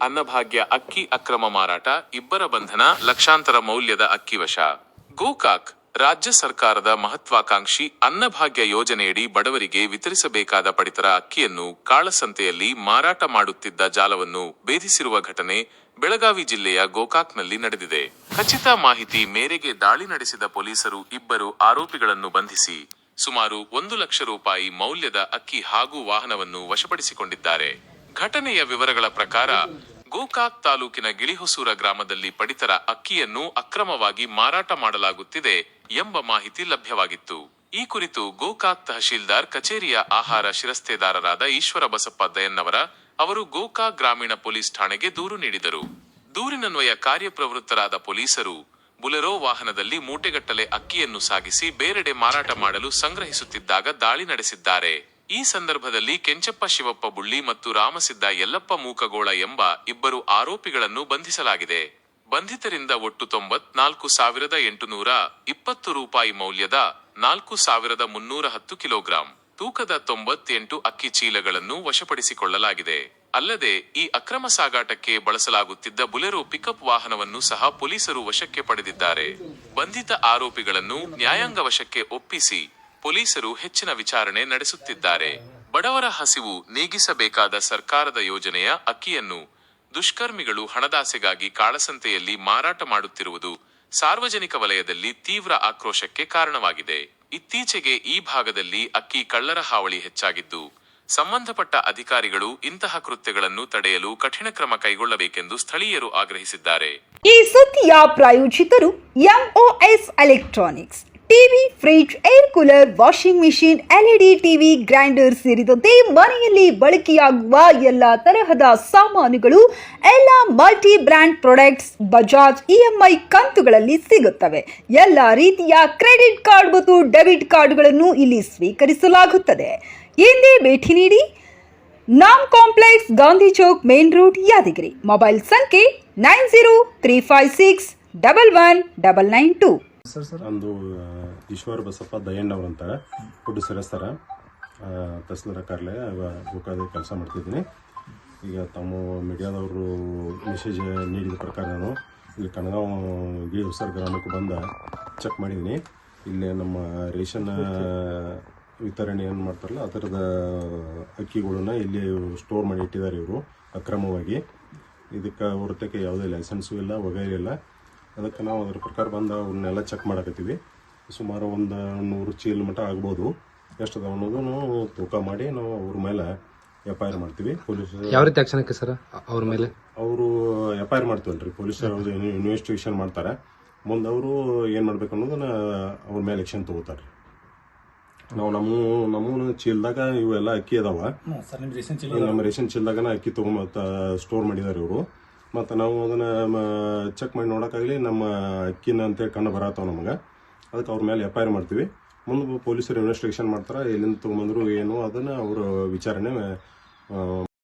ಅನ್ನಭಾಗ್ಯ ಅಕ್ಕಿ ಅಕ್ರಮ ಮಾರಾಟ, ಇಬ್ಬರ ಬಂಧನ, ಲಕ್ಷಾಂತರ ಮೌಲ್ಯದ ಅಕ್ಕಿ ವಶ. ಗೋಕಾಕ್ ರಾಜ್ಯ ಸರ್ಕಾರದ ಮಹತ್ವಾಕಾಂಕ್ಷಿ ಅನ್ನಭಾಗ್ಯ ಯೋಜನೆಯಡಿ ಬಡವರಿಗೆ ವಿತರಿಸಬೇಕಾದ ಪಡಿತರ ಅಕ್ಕಿಯನ್ನು ಕಾಳಸಂತೆಯಲ್ಲಿ ಮಾರಾಟ ಮಾಡುತ್ತಿದ್ದ ಜಾಲವನ್ನು ಭೇದಿಸಿರುವ ಘಟನೆ ಬೆಳಗಾವಿ ಜಿಲ್ಲೆಯ ಗೋಕಾಕ್ನಲ್ಲಿ ನಡೆದಿದೆ. ಖಚಿತ ಮಾಹಿತಿ ಮೇರೆಗೆ ದಾಳಿ ನಡೆಸಿದ ಪೊಲೀಸರು ಇಬ್ಬರು ಆರೋಪಿಗಳನ್ನು ಬಂಧಿಸಿ ಸುಮಾರು 1 ಲಕ್ಷ ರೂಪಾಯಿ ಮೌಲ್ಯದ ಅಕ್ಕಿ ಹಾಗೂ ವಾಹನವನ್ನು ವಶಪಡಿಸಿಕೊಂಡಿದ್ದಾರೆ. ಘಟನೆಯ ವಿವರಗಳ ಪ್ರಕಾರ, ಗೋಕಾಕ್ ತಾಲೂಕಿನ ಗಿಳಿಹೊಸೂರ ಗ್ರಾಮದಲ್ಲಿ ಪಡಿತರ ಅಕ್ಕಿಯನ್ನು ಅಕ್ರಮವಾಗಿ ಮಾರಾಟ ಮಾಡಲಾಗುತ್ತಿದೆ ಎಂಬ ಮಾಹಿತಿ ಲಭ್ಯವಾಗಿತ್ತು. ಈ ಕುರಿತು ಗೋಕಾಕ್ ತಹಶೀಲ್ದಾರ್ ಕಚೇರಿಯ ಆಹಾರ ಶಿರಸ್ತೇದಾರರಾದ ಈಶ್ವರ ಬಸಪ್ಪ ದಯನ್ನವರ ಅವರು ಗೋಕಾಕ್ ಗ್ರಾಮೀಣ ಪೊಲೀಸ್ ಠಾಣೆಗೆ ದೂರು ನೀಡಿದರು. ದೂರಿನನ್ವಯ ಕಾರ್ಯಪ್ರವೃತ್ತರಾದ ಪೊಲೀಸರು ಬುಲೆರೋ ವಾಹನದಲ್ಲಿ ಮೂಟೆಗಟ್ಟಲೆ ಅಕ್ಕಿಯನ್ನು ಸಾಗಿಸಿ ಬೇರೆಡೆ ಮಾರಾಟ ಮಾಡಲು ಸಂಗ್ರಹಿಸುತ್ತಿದ್ದಾಗ ದಾಳಿ ನಡೆಸಿದ್ದಾರೆ. ಈ ಸಂದರ್ಭದಲ್ಲಿ ಕೆಂಚಪ್ಪ ಶಿವಪ್ಪ ಬುಳ್ಳಿ ಮತ್ತು ರಾಮಸಿದ್ದ ಯಲ್ಲಪ್ಪ ಮೂಕಗೋಳ ಎಂಬ ಇಬ್ಬರು ಆರೋಪಿಗಳನ್ನು ಬಂಧಿಸಲಾಗಿದೆ. ಬಂಧಿತರಿಂದ ಒಟ್ಟು 94,820 ರೂಪಾಯಿ ಮೌಲ್ಯದ 4,310 ಕಿಲೋಗ್ರಾಂ ತೂಕದ 98 ಅಕ್ಕಿ ಚೀಲಗಳನ್ನು ವಶಪಡಿಸಿಕೊಳ್ಳಲಾಗಿದೆ. ಅಲ್ಲದೆ ಈ ಅಕ್ರಮ ಸಾಗಾಟಕ್ಕೆ ಬಳಸಲಾಗುತ್ತಿದ್ದ ಬುಲೆರೋ ಪಿಕಪ್ ವಾಹನವನ್ನು ಸಹ ಪೊಲೀಸರು ವಶಕ್ಕೆ ಪಡೆದಿದ್ದಾರೆ. ಬಂಧಿತ ಆರೋಪಿಗಳನ್ನು ನ್ಯಾಯಾಂಗ ವಶಕ್ಕೆ ಒಪ್ಪಿಸಿ ಪೊಲೀಸರು ಹೆಚ್ಚಿನ ವಿಚಾರಣೆ ನಡೆಸುತ್ತಿದ್ದಾರೆ. ಬಡವರ ಹಸಿವು ನೀಗಿಸಬೇಕಾದ ಸರ್ಕಾರದ ಯೋಜನೆಯ ಅಕ್ಕಿಯನ್ನು ದುಷ್ಕರ್ಮಿಗಳು ಹಣದಾಸೆಗಾಗಿ ಕಾಳಸಂತೆಯಲ್ಲಿ ಮಾರಾಟ ಮಾಡುತ್ತಿರುವುದು ಸಾರ್ವಜನಿಕ ವಲಯದಲ್ಲಿ ತೀವ್ರ ಆಕ್ರೋಶಕ್ಕೆ ಕಾರಣವಾಗಿದೆ. ಇತ್ತೀಚೆಗೆ ಈ ಭಾಗದಲ್ಲಿ ಅಕ್ಕಿ ಕಳ್ಳರ ಹಾವಳಿ ಹೆಚ್ಚಾಗಿದ್ದು, ಸಂಬಂಧಪಟ್ಟ ಅಧಿಕಾರಿಗಳು ಇಂತಹ ಕೃತ್ಯಗಳನ್ನು ತಡೆಯಲು ಕಠಿಣ ಕ್ರಮ ಕೈಗೊಳ್ಳಬೇಕೆಂದು ಸ್ಥಳೀಯರು ಆಗ್ರಹಿಸಿದ್ದಾರೆ. ಈ ಸುದ್ದಿಯ ಪ್ರಾಯೋಜಕರು MOS electronics. TV, fridge, air cooler, washing machine, LED TV, grinder ಸೇರಿದಂತೆ ಮನೆಯಲ್ಲಿ ಬಳಕೆಯಾಗುವ ಎಲ್ಲ ತರಹದ ಸಾಮಾನುಗಳು, ಎಲ್ಲ multi brand products Bajaj EMI ಕಂತುಗಳಲ್ಲಿ ಸಿಗುತ್ತವೆ. ಎಲ್ಲ ರೀತಿಯ ಕ್ರೆಡಿಟ್ ಕಾರ್ಡ್ ಮತ್ತು ಡೆಬಿಟ್ ಕಾರ್ಡ್ಗಳನ್ನು ಇಲ್ಲಿ ಸ್ವೀಕರಿಸಲಾಗುತ್ತದೆ. ಎಂದೇ ಭೇಟಿ ನೀಡಿ. Naam complex, Gandhi Chowk, main road, Yadgiri. Mobile ಸಂಖ್ಯೆ 9035611992. ನಂದು ಈಶ್ವರ ಬಸಪ್ಪ ದಯಣ್ಣವ್ರು ಅಂತಾರೆ, ಫುಡ್ ಸರಸ್ತರ ತಹಸೀಲ್ದಾರ್ ಕಾರ್ಯಾಲಯ ಗೋಕಾಕದಲ್ಲಿ ಕೆಲಸ ಮಾಡ್ತಿದ್ದೀನಿ. ಈಗ ತಮ್ಮ ಮೀಡಿಯಾದವರು ಮೆಸೇಜ್ ನೀಡಿದ ಪ್ರಕಾರ ನಾನು ಇಲ್ಲಿ ಕನಗಾಂವ್ ಗಿಳಿಹೊಸೂರ ಗ್ರಾಮಕ್ಕೆ ಬಂದು ಚೆಕ್ ಮಾಡಿದ್ದೀನಿ. ಇಲ್ಲಿ ನಮ್ಮ ರೇಷನ್ ವಿತರಣೆ ಏನು ಮಾಡ್ತಾರಲ್ಲ ಅದರದ ಅಕ್ಕಿಗಳನ್ನ ಇಲ್ಲಿ ಸ್ಟೋರ್ ಮಾಡಿ ಇಟ್ಟಿದ್ದಾರೆ ಇವರು ಅಕ್ರಮವಾಗಿ. ಇದಕ್ಕೆ ಹೊರತಕ್ಕೆ ಯಾವುದೇ ಲೈಸೆನ್ಸು ಇಲ್ಲ, ವಗೈರೆ ಇಲ್ಲ. ಅದಕ್ಕೆ ನಾವು ಅದರ ಪ್ರಕಾರ ಬಂದು ಅವನ್ನೆಲ್ಲ ಚೆಕ್ ಮಾಡಕತ್ತೀವಿ. ಸುಮಾರು ಒಂದು 100 ಚೀಲ ಮಟ್ಟ ಆಗ್ಬೋದು. ಎಷ್ಟದ ಅನ್ನೋದು ನಾವು ತೂಕ ಮಾಡಿ ನಾವು ಅವ್ರ ಮೇಲೆ FIR ಮಾಡ್ತೀವಿ. ಪೊಲೀಸರು ಯಾವ ರೀತಿ ಆಕ್ಷನ್ ಹಾಕಿ ಸರ್ ಅವ್ರ ಮೇಲೆ? ಅವರು FIR ಮಾಡ್ತೀವಲ್ರಿ, ಪೊಲೀಸರು ಅವ್ರದ್ದು ಇನ್ವೆಸ್ಟಿಗೇಷನ್ ಮಾಡ್ತಾರೆ. ಮುಂದೆ ಅವರು ಏನು ಮಾಡ್ಬೇಕು ಅನ್ನೋದನ್ನ ಅವ್ರ ಮೇಲೆ ಆಕ್ಷನ್ ತಗೋತಾರೆ. ನಾವು ನಮ್ಮ ಚೀಲದಾಗ ಇವೆಲ್ಲ ಅಕ್ಕಿ ಅದಾವ. ನಮ್ಮ ರೇಷನ್ ಚೀಲದಾಗನ ಅಕ್ಕಿ ತಗೊಂಬ ಸ್ಟೋರ್ ಮಾಡಿದಾರೆ ಇವರು. ಮತ್ತು ನಾವು ಅದನ್ನ ಚೆಕ್ ಮಾಡಿ ನೋಡೋಕ್ಕಾಗಲಿ ನಮ್ಮ ಅಕ್ಕಿನ ಅಂತೇಳಿ ಕಂಡು ಬರತ್ತಾವ ನಮಗೆ. ಅದಕ್ಕೆ ಅವ್ರ ಮೇಲೆ FIR ಮಾಡ್ತೀವಿ. ಮುಂದೆ ಪೊಲೀಸರು ಇನ್ವೆಸ್ಟಿಗೇಷನ್ ಮಾಡ್ತಾರೆ. ಎಲ್ಲಿಂದ ತೊಗೊಂಬಂದ್ರು ಏನು ಅದನ್ನು ಅವರು ವಿಚಾರಣೆ